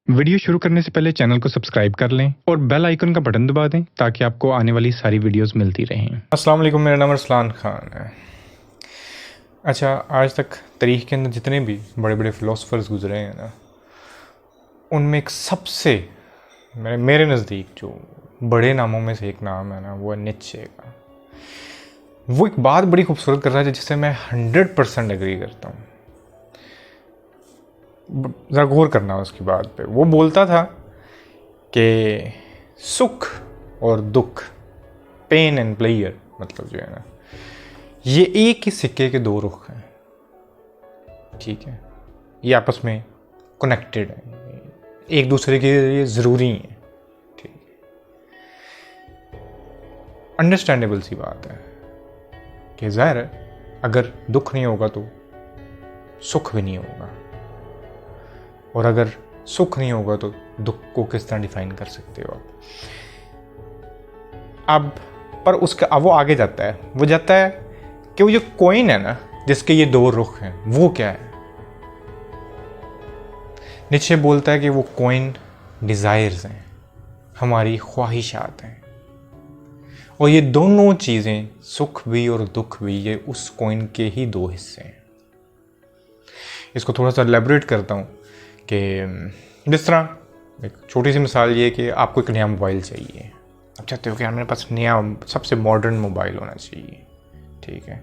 Video शुरू करने से पहले चैनल को सब्सक्राइब कर लें और बेल आइकन का बटन दबा दें ताकि आपको आने वाली सारी वीडियोस मिलती रहें। अस्सलाम वालेकुम, मेरा नाम अरसलान खान है। अच्छा, आज तक तारीख़ के अंदर जितने भी बड़े बड़े फ़िलोसफ़र्स गुज़रे हैं ना, उनमें एक सबसे मेरे नज़दीक जो बड़े नामों में से एक नाम है ना, वो है नीत्शे का। वो एक बात बड़ी खूबसूरत कर रहा है जिससे मैं 100% एग्री करता हूँ। ज़रा गौर करना उसकी बात पे। वो बोलता था कि सुख और दुख, पेन एंड प्लेयर, मतलब जो है ना, ये एक ही सिक्के के दो रुख हैं। ठीक है, ये आपस में कनेक्टेड हैं, एक दूसरे के लिए ज़रूरी हैं। ठीक है, अंडरस्टैंडेबल सी बात है कि ज़ाहिर है अगर दुख नहीं होगा तो सुख भी नहीं होगा, और अगर सुख नहीं होगा तो दुख को किस तरह डिफाइन कर सकते हो आप। अब पर उसका अब वो आगे जाता है, वो जाता है कि वो जो कॉइन है ना, जिसके ये दो रुख हैं, वो क्या है। नीत्शे बोलता है कि वो कॉइन डिज़ायर्स हैं, हमारी ख्वाहिशात हैं, और ये दोनों चीज़ें, सुख भी और दुख भी, ये उस कॉइन के ही दो हिस्से हैं। इसको थोड़ा सा एलैबोरेट करता हूँ कि जिस तरह एक छोटी सी मिसाल ये कि आपको एक नया मोबाइल चाहिए। आप चाहते हो कि यार मेरे पास नया सबसे मॉडर्न मोबाइल होना चाहिए। ठीक है,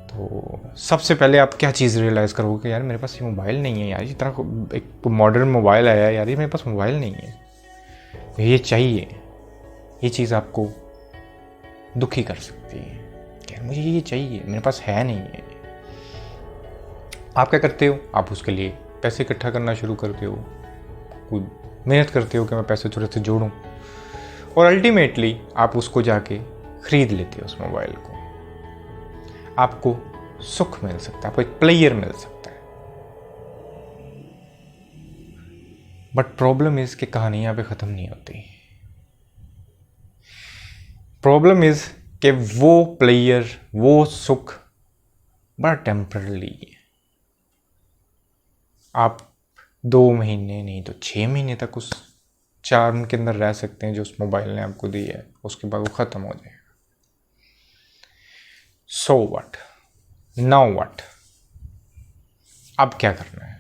तो सबसे पहले आप क्या चीज़ रियलाइज़ करोगे कि यार मेरे पास ये मोबाइल नहीं है, यार इस तरह एक मॉडर्न मोबाइल आया है, यार ये मेरे पास मोबाइल नहीं है, ये चाहिए। ये चीज़ आपको दुखी कर सकती है कि यार मुझे ये चाहिए, मेरे पास है नहीं है। आप क्या करते हो? आप उसके लिए पैसे इकट्ठा करना शुरू करते हो, कोई मेहनत करते हो कि मैं पैसे थोड़े से जोड़ूं, और अल्टीमेटली आप उसको जाके ख़रीद लेते हो उस मोबाइल को। आपको सुख मिल सकता है, आपको एक प्लेयर मिल सकता है। बट प्रॉब्लम इज़ कि कहानी यहाँ पे ख़त्म नहीं होती। प्रॉब्लम इज़ कि वो प्लेयर, वो सुख बड़ा टेम्पररी है। आप 2 महीने नहीं तो 6 महीने तक उस चार्म के अंदर रह सकते हैं जो उस मोबाइल ने आपको दी है, उसके बाद वो ख़त्म हो जाएगा। सो व्हाट, नाउ व्हाट, अब क्या करना है?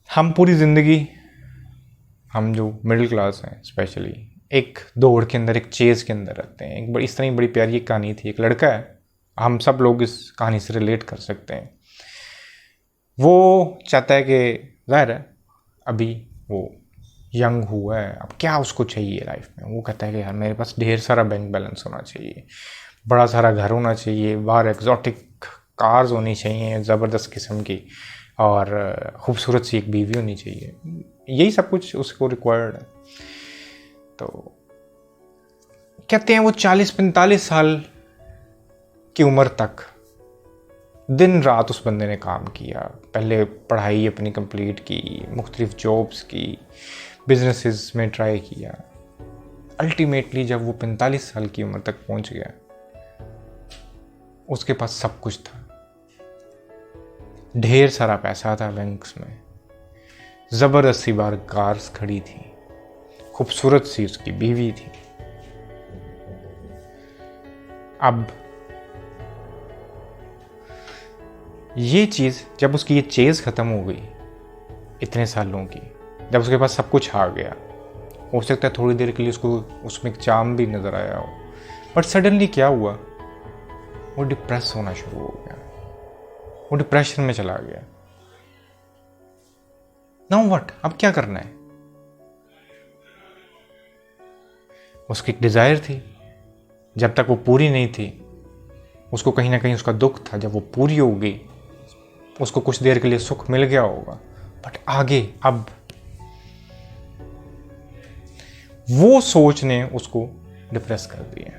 हम पूरी ज़िंदगी, हम जो मिडिल क्लास हैं स्पेशली, एक दौड़ के अंदर, एक चेज़ के अंदर रहते हैं। एक बड़ी इस तरह बड़ी प्यारी कहानी थी। एक लड़का है, हम सब लोग इस कहानी से रिलेट कर सकते हैं। वो चाहता है कि ज़ाहिर है अभी वो यंग हुआ है, अब क्या उसको चाहिए लाइफ में। वो कहता है कि यार मेरे पास ढेर सारा बैंक बैलेंस होना चाहिए, बड़ा सारा घर होना चाहिए, बाहर एग्जॉटिक कार्स होनी चाहिए ज़बरदस्त किस्म की, और ख़ूबसूरत सी एक बीवी होनी चाहिए। यही सब कुछ उसको रिक्वायर्ड है। तो कहते हैं वो 40-45 साल की उम्र तक दिन रात उस बंदे ने काम किया। पहले पढ़ाई अपनी कंप्लीट की, मुख्तलिफ जॉब्स की, बिजनेसेस में ट्राई किया। अल्टीमेटली जब वो 45 साल की उम्र तक पहुंच गया, उसके पास सब कुछ था, ढेर सारा पैसा था बैंक्स में, ज़बरदस्त सी बार कार्स खड़ी थी, खूबसूरत सी उसकी बीवी थी। अब ये चीज़, जब उसकी ये चेज़ ख़त्म हो गई इतने सालों की, जब उसके पास सब कुछ आ गया, हो सकता है थोड़ी देर के लिए उसको उसमें एक चार्म भी नज़र आया हो, बट सडनली क्या हुआ, वो डिप्रेस होना शुरू हो गया, वो डिप्रेशन में चला गया। नाउ व्हाट, अब क्या करना है? उसकी एक डिज़ायर थी, जब तक वो पूरी नहीं थी उसको कहीं ना कहीं उसका दुख था। जब वो पूरी हो गई उसको कुछ देर के लिए सुख मिल गया होगा, बट आगे अब वो सोच ने उसको डिप्रेस कर दिया।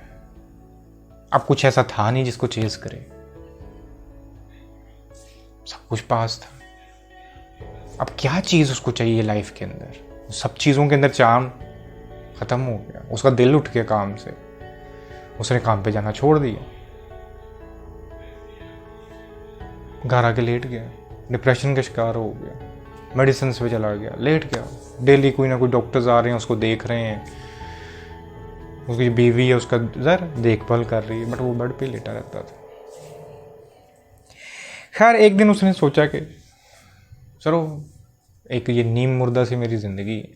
अब कुछ ऐसा था नहीं जिसको चेज करे, सब कुछ पास था। अब क्या चीज़ उसको चाहिए लाइफ के अंदर? सब चीज़ों के अंदर चार्म ख़त्म हो गया, उसका दिल उठ गया काम से, उसने काम पे जाना छोड़ दिया, घर आके लेट गया। डिप्रेशन का शिकार हो गया, मेडिसिन पे चला गया, लेट गया। डेली कोई ना कोई डॉक्टर्स आ रहे हैं, उसको देख रहे हैं, उसकी बीवी है उसका ज़र देखभाल कर रही है, बट वो बेड पे लेटा रहता था। खैर एक दिन उसने सोचा कि चलो एक ये नीम मुर्दा सी मेरी ज़िंदगी है,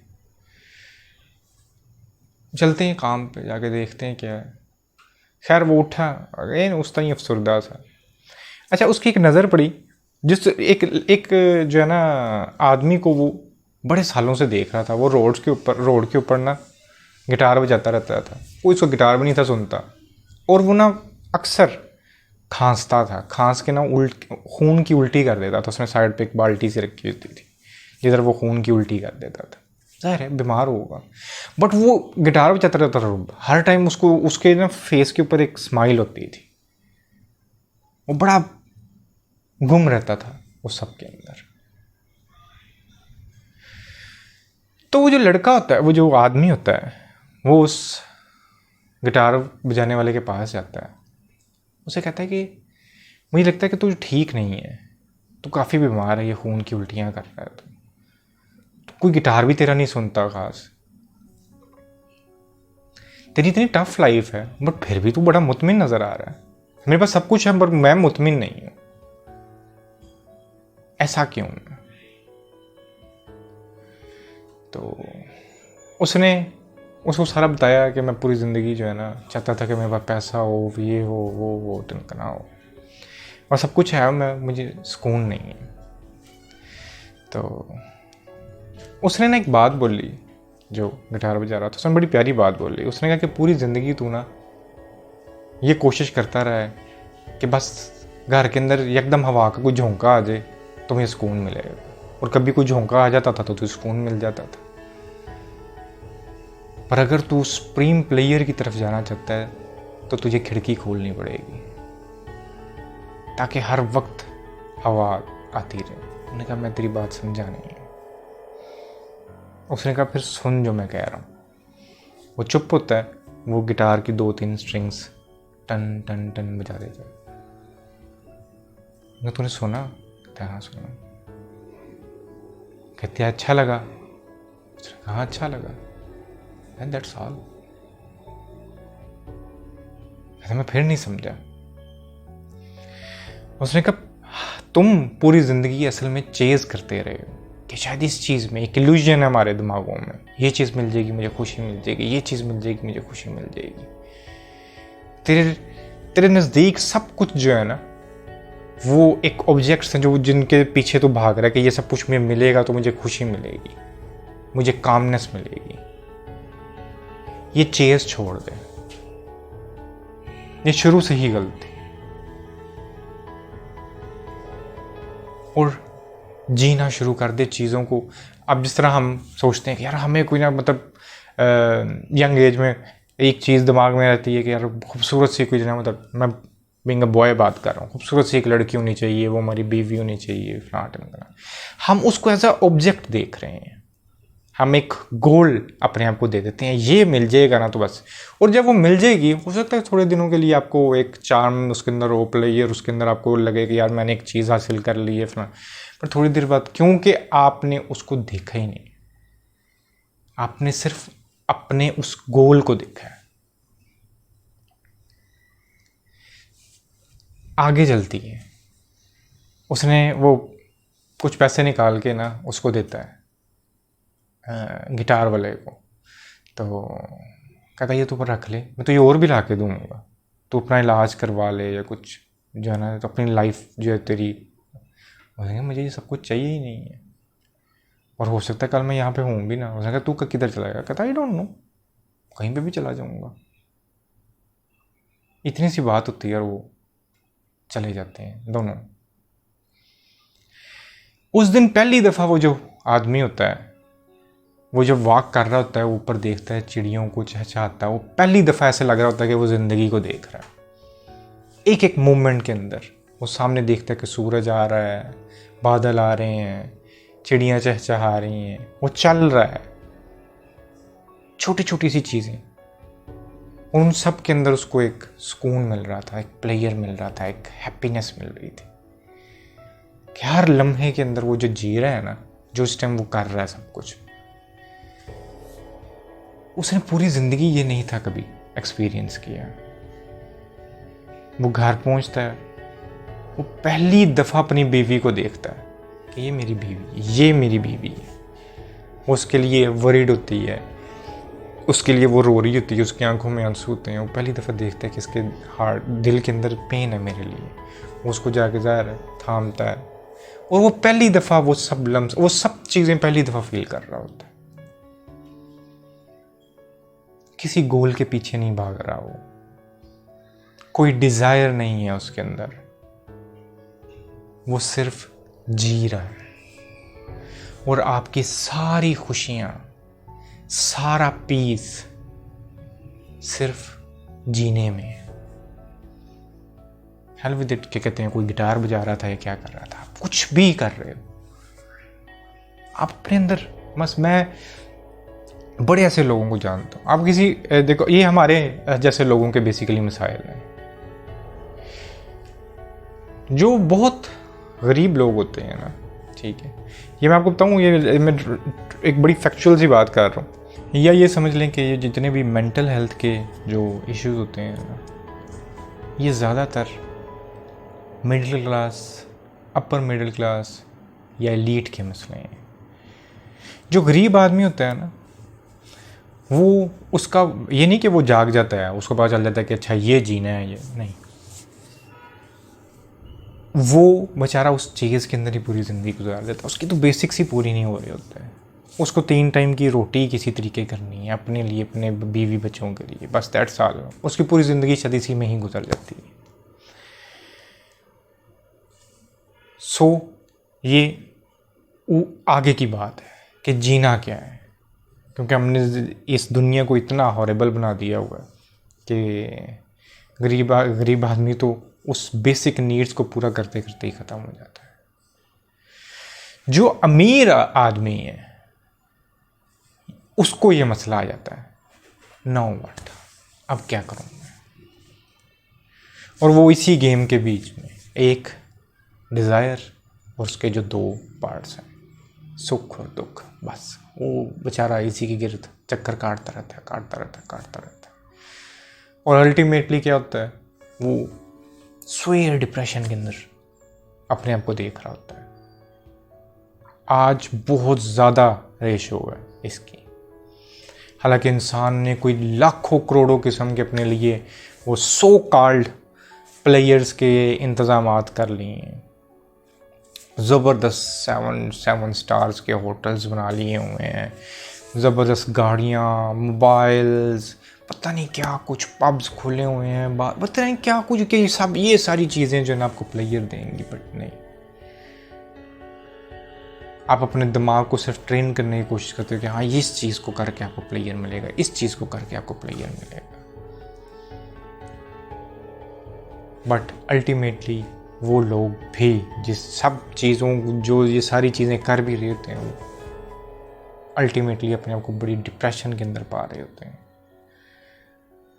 चलते हैं काम पे, जाके देखते हैं क्या है। खैर वो उठा, अगेन उस तरह अफसरदा था। अच्छा उसकी एक नज़र पड़ी, जिस एक जो है ना आदमी को वो बड़े सालों से देख रहा था। वो रोड के ऊपर ना गिटार बजाता रहता था। वो इसको गिटार भी नहीं था सुनता, और वो ना अक्सर खांसता था। खांस के ना खून की उल्टी कर देता था। उसने साइड पे एक बाल्टी सी रखी होती थी जिधर वो खून की उल्टी कर देता था। ज़ाहिर है बीमार होगा, बट वो गिटार बजाता रहता था हर टाइम। उसको उसके ना फेस के ऊपर एक स्माइल होती थी। वो बड़ा गुम रहता था उस सब के अंदर। तो वो जो लड़का होता है, वो जो आदमी होता है, वो उस गिटार बजाने वाले के पास जाता है। उसे कहता है कि मुझे लगता है कि तू ठीक नहीं है, तू काफ़ी बीमार है, ये खून की उल्टियाँ कर रहा है, तो कोई गिटार भी तेरा नहीं सुनता खास, तेरी इतनी टफ लाइफ है, बट फिर भी तू बड़ा मुतमिन नज़र आ रहा है। मेरे पास सब कुछ है पर मैं मुतमिन नहीं हूँ, ऐसा क्यों? तो उसने उसको सारा बताया कि मैं पूरी ज़िंदगी जो है ना चाहता था कि मेरे पास पैसा हो, ये हो, वो तिनकना हो, और सब कुछ है, मुझे सुकून नहीं है। तो उसने ना एक बात बोली, जो गिटार बजा रहा था, उसने बड़ी प्यारी बात बोली। उसने कहा कि पूरी ज़िंदगी तू ना ये कोशिश करता रहा है कि बस घर के अंदर एकदम हवा का कोई झोंका आ जाए तो मुझे सुकून मिलेगा, और कभी कोई झोंका आ जाता था तो तुझे सुकून मिल जाता था। पर अगर तू सुप्रीम प्लेयर की तरफ जाना चाहता है तो तुझे खिड़की खोलनी पड़ेगी ताकि हर वक्त हवा आती रहे। उन्होंने कहा मैं तेरी बात समझा नहीं। उसने कहा फिर सुन जो मैं कह रहा हूँ। वो चुप होता है, वो गिटार की 2-3 स्ट्रिंग्स टन टन टन बजा देता है। तूने सुना? कहता हाँ सुना। कहते अच्छा लगा? हाँ अच्छा लगा। And that's all. मैं फिर नहीं समझा। उसने कहा तुम पूरी ज़िंदगी असल में चेज़ करते रहे हो कि शायद इस चीज़ में एक इल्यूजन है हमारे दिमागों में, ये चीज़ मिल जाएगी मुझे खुशी मिल जाएगी, ये चीज़ मिल जाएगी मुझे खुशी मिल जाएगी। तेरे नज़दीक सब कुछ जो है ना वो एक ऑब्जेक्ट्स हैं जो जिनके पीछे तो भाग रहा है कि ये सब कुछ मुझे मिलेगा तो मुझे खुशी मिलेगी, मुझे कामनेस मिलेगी। ये चेज़ छोड़ दे, ये शुरू से ही गलत थी। और जीना शुरू कर दे चीज़ों को। अब जिस तरह हम सोचते हैं कि यार हमें कोई ना मतलब यंग एज में एक चीज़ दिमाग में रहती है कि यार खूबसूरत सी कोई ना, मतलब मैं बीइंग अ बॉय बात कर रहा हूँ, खूबसूरत सी एक लड़की होनी चाहिए, वो हमारी बीवी होनी चाहिए, फ्लाट। हम उसको एज अ ऑब्जेक्ट देख रहे हैं, हम एक गोल अपने आप को दे देते हैं, ये मिल जाएगा ना तो बस। और जब वो मिल जाएगी, हो सकता है थोड़े दिनों के लिए आपको एक चार्म उसके अंदर हो प्लेयर, उसके अंदर आपको लगे कि यार मैंने एक चीज़ हासिल कर ली है फिर, पर थोड़ी देर बाद क्योंकि आपने उसको देखा ही नहीं, आपने सिर्फ अपने उस गोल को देखा है। आगे चलती है, उसने वो कुछ पैसे निकाल के ना उसको देता है गिटार वाले को। तो कहता ये तू पर रख ले, मैं तो ये और भी ला के दूँगा, तो अपना इलाज करवा ले या कुछ जो है ना, तो अपनी लाइफ जो है तेरी। मुझे ये सब कुछ चाहिए ही नहीं है, और हो सकता है कल मैं यहाँ पे हूँ भी ना। उसने कहा तू किधर चला गया? कहता आई डोंट नो, कहीं पे भी चला जाऊँगा। इतनी सी बात होती है और वो चले जाते हैं दोनों। उस दिन पहली दफ़ा वो जो आदमी होता है, वो जब वॉक कर रहा होता है, ऊपर देखता है चिड़ियों को, चहचहाता है, वो पहली दफ़ा ऐसे लग रहा होता है कि वो ज़िंदगी को देख रहा है। एक एक मोमेंट के अंदर वो सामने देखता है कि सूरज आ रहा है, बादल आ रहे हैं, चिड़ियाँ चहचहा रही हैं, वो चल रहा है, छोटी छोटी सी चीज़ें। उन सब के अंदर उसको एक सुकून मिल रहा था, एक प्लेयर मिल रहा था, एक हैप्पीनेस मिल रही थी। कि हर लम्हे के अंदर वो जो जी रहा है ना, जो उस टाइम वो कर रहा है सब कुछ, उसने पूरी ज़िंदगी ये नहीं था कभी एक्सपीरियंस किया। वो घर पहुंचता है, वो पहली दफ़ा अपनी बीवी को देखता है कि ये मेरी बीवी, ये मेरी बीवी है। उसके लिए वरीड होती है, उसके लिए वो रो रही होती है, उसकी आंखों में आंसू होते हैं। वो पहली दफ़ा देखता है कि इसके हार्ट, दिल के अंदर पेन है मेरे लिए। वो उसको जाके ज़ाहिर है थामता है, और वो पहली दफ़ा वो सब लम्स, वो सब चीज़ें पहली दफ़ा फील कर रहा होता है। किसी गोल के पीछे नहीं भाग रहा, वो कोई डिज़ायर नहीं है उसके अंदर, वो सिर्फ जी रहा है। और आपकी सारी खुशियाँ, सारा पीस सिर्फ जीने में है। हेल विद इट, क्या कहते हैं, कोई गिटार बजा रहा था या क्या कर रहा था, आप कुछ भी कर रहे हो, आप अपने अंदर बस। मैं बड़े ऐसे लोगों को जानता हूँ, आप किसी, देखो ये हमारे जैसे लोगों के बेसिकली मिसाइल हैं, जो बहुत गरीब लोग होते हैं ना, ठीक है, ये मैं आपको बताऊँ, ये मैं एक बड़ी फैक्चुअल सी बात कर रहा हूँ। या ये समझ लें कि ये जितने भी मेंटल हेल्थ के जो इश्यूज होते हैं ना, ये ज़्यादातर middle class, upper middle class या एलीट के मसले हैं। जो गरीब आदमी होता है ना, वो उसका ये नहीं कि वो जाग जाता है, उसको पता चल जाता है कि अच्छा ये जीना है, ये नहीं, वो बेचारा उस चीज़ के अंदर ही पूरी ज़िंदगी गुजार देता है। उसकी तो बेसिक्स ही पूरी नहीं हो रही होता है। उसको 3 टाइम की रोटी किसी तरीके करनी है अपने लिए, अपने बीवी बच्चों के लिए, बस दैट्स ऑल। उसकी पूरी ज़िंदगी शायद इसी में ही गुजर जाती है। सो ये आगे की बात है कि जीना क्या है, क्योंकि हमने इस दुनिया को इतना हॉरेबल बना दिया हुआ है कि गरीब आदमी तो उस बेसिक नीड्स को पूरा करते करते ही ख़त्म हो जाता है। जो अमीर आदमी है उसको ये मसला आ जाता है, नो व्हाट, अब क्या करूँ मैं। और वो इसी गेम के बीच में एक डिज़ायर और उसके जो 2 पार्ट्स हैं, सुख और दुख, बस वो बेचारा इसी के गिर्द चक्कर काटता रहता है। और अल्टीमेटली क्या होता है, वो स्वेयर डिप्रेशन के अंदर अपने आप को देख रहा होता है। आज बहुत ज़्यादा रेशो है इसकी। हालांकि इंसान ने कोई लाखों करोड़ों किस्म के अपने लिए वो सो कॉल्ड प्लेयर्स के इंतज़ामात कर लिए हैं, ज़बरदस्त 7 स्टार्स के होटल्स बना लिए हुए हैं, ज़बरदस्त गाड़ियाँ, मोबाइल्स, पता नहीं क्या कुछ, पब्स खुले हुए हैं, पता नहीं क्या कुछ, कि सब ये सारी चीज़ें जो है ना आपको प्लेयर देंगी, बट नहीं। आप अपने दिमाग को सिर्फ ट्रेन करने की कोशिश करते हो कि हाँ इस चीज़ को करके आपको प्लेयर मिलेगा, इस चीज़ को करके आपको प्लेयर मिलेगा, बट अल्टीमेटली वो लोग भी जिस सब चीज़ों, जो ये सारी चीज़ें कर भी रहे होते हैं, वो अल्टीमेटली अपने आप को बड़ी डिप्रेशन के अंदर पा रहे होते हैं,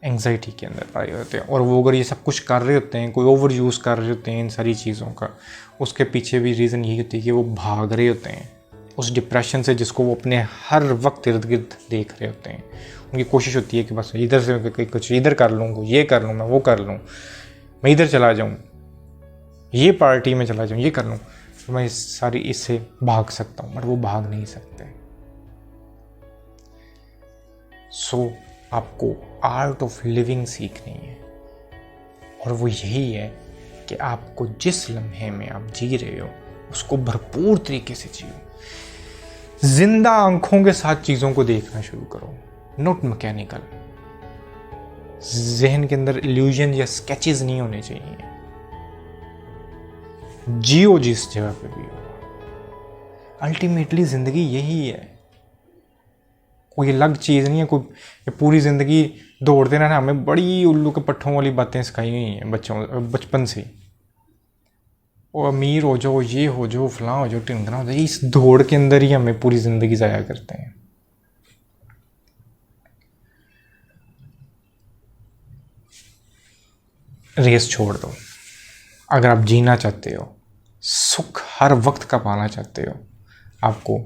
एंग्जाइटी के अंदर पा रहे होते हैं। और वो अगर ये सब कुछ कर रहे होते हैं, कोई ओवर यूज़ कर रहे होते हैं इन सारी चीज़ों का, उसके पीछे भी रीज़न यही होती है कि वो भाग रहे होते हैं उस डिप्रेशन से, जिसको वो अपने हर वक्त इर्द गिर्द देख रहे होते हैं। उनकी कोशिश होती है कि बस इधर से कुछ इधर कर लूँ, ये कर लूँ, मैं वो कर लूँ, मैं इधर चला जाऊँ, ये पार्टी में चला जाऊँ, ये कर लूँ, तो मैं इससे भाग सकता हूँ, बट वो भाग नहीं सकते। सो आपको आर्ट ऑफ लिविंग सीखनी है, और वो यही है कि आपको जिस लम्हे में आप जी रहे हो उसको भरपूर तरीके से जियो। जिंदा आंखों के साथ चीज़ों को देखना शुरू करो, नॉट मैकेनिकल। जहन के अंदर इल्यूजन या स्केचेस नहीं होने चाहिए। जियो जिस जगह पे भी हो। अल्टीमेटली ज़िंदगी यही है, कोई अलग चीज़ नहीं है। कोई पूरी ज़िंदगी दौड़ते रहना, हमें बड़ी उल्लू के पट्ठों वाली बातें सिखाई हुई हैं बचपन से। वो अमीर हो जाओ, ये हो जाओ, फलां हो जाओ, टिंगना हो जाओ, इस दौड़ के अंदर ही हमें पूरी ज़िंदगी ज़ाया करते हैं। रेस छोड़ दो। अगर आप जीना चाहते हो सुख हर वक्त का पाना चाहते हो, आपको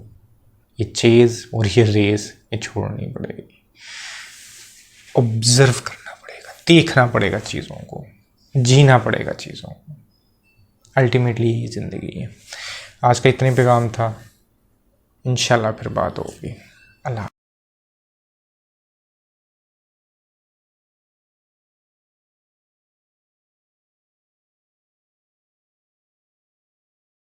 ये चेज और ये रेस ये छोड़नी पड़ेगी। ऑब्जर्व करना पड़ेगा, देखना पड़ेगा चीज़ों को, जीना पड़ेगा चीज़ों को। अल्टीमेटली यही ज़िंदगी है। आज का इतने पैगाम था, इंशाल्लाह फिर बात होगी। अल्लाह।